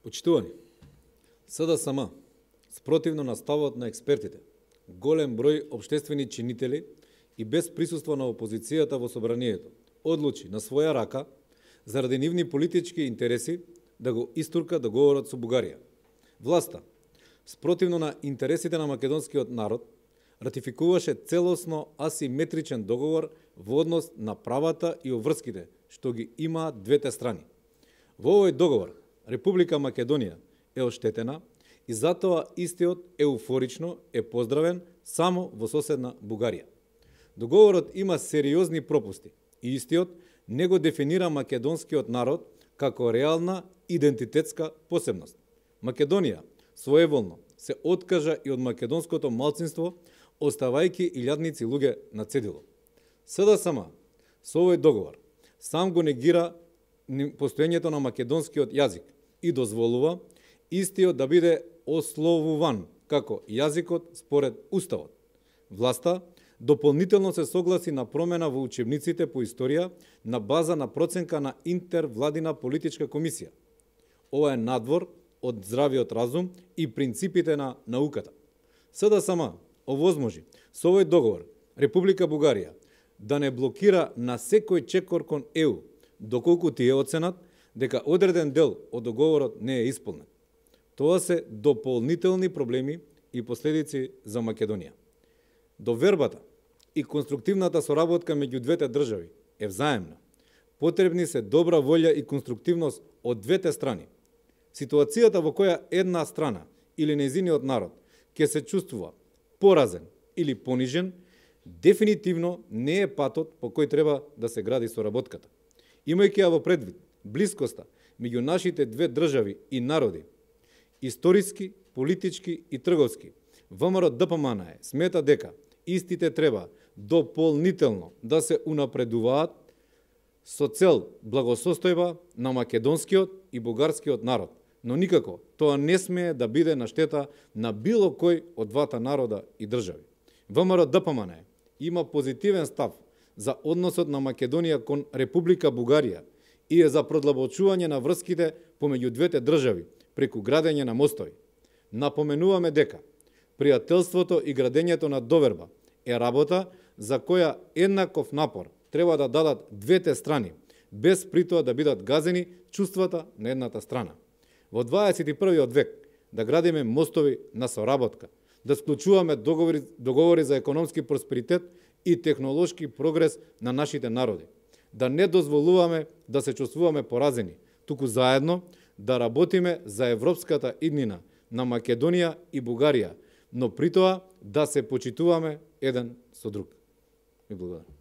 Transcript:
Почитувани, СДСМ, спротивно на ставот на експертите, голем број општествени чинители и без присуство на опозицијата во собранието, одлучи на своја рака, заради нивни политички интереси, да го истурка договорот со Бугарија. Власта, спротивно на интересите на македонскиот народ, ратификуваше целосно асиметричен договор во однос на правата и обврските што ги имаат двете страни. Во овој договор Република Македонија е оштетена и затоа истиот еуфорично е поздравен само во соседна Бугарија. Договорот има сериозни пропусти и истиот не го дефинира македонскиот народ како реална идентитетска посебност. Македонија своеволно се откажа и од македонското малцинство, оставајќи илјадници луѓе на цедило. СДСМ со овој договор сам го негира постоењето на македонскиот јазик и дозволува истиот да биде ословуван како јазикот според Уставот. Власта дополнително се согласи на промена во учебниците по историја на база на проценка на интервладина политичка комисија. Ова е надвор од здравиот разум и принципите на науката. СДСМ овозможи со овој договор Република Бугарија да не блокира на секој чекор кон ЕУ, доколку тие оценат дека одреден дел од договорот не е исполнет. Тоа се дополнителни проблеми и последици за Македонија. Довербата и конструктивната соработка меѓу двете држави е взаемна. Потребни се добра волја и конструктивност од двете страни. Ситуацијата во која една страна или нејзиниот народ ќе се чувствува поразен или понижен, дефинитивно не е патот по кој треба да се гради соработката. Имајќи ја во предвид блискоста меѓу нашите две држави и народи, историски, политички и трговски, ВМРО-ДПМН смета дека истите треба дополнително да се унапредуваат со цел благосостојба на македонскиот и бугарскиот народ, но никако тоа не смее да биде на штета на било кој од двата народа и држави. ВМРО-ДПМН има позитивен став за односот на Македонија кон Република Бугарија и е за продлабочување на врските помеѓу двете држави преку градење на мостови. Напоменуваме дека пријателството и градењето на доверба е работа за која еднаков напор треба да дадат двете страни, без при тоа да бидат газени чувствата на едната страна. Во 21. век да градиме мостови на соработка, да склучуваме договори за економски просперитет и технолошки прогрес на нашите народи, да не дозволуваме да се чувствуваме поразени, туку заедно да работиме за европската иднина на Македонија и Бугарија, но при тоа да се почитуваме еден со друг. Ви благодарам.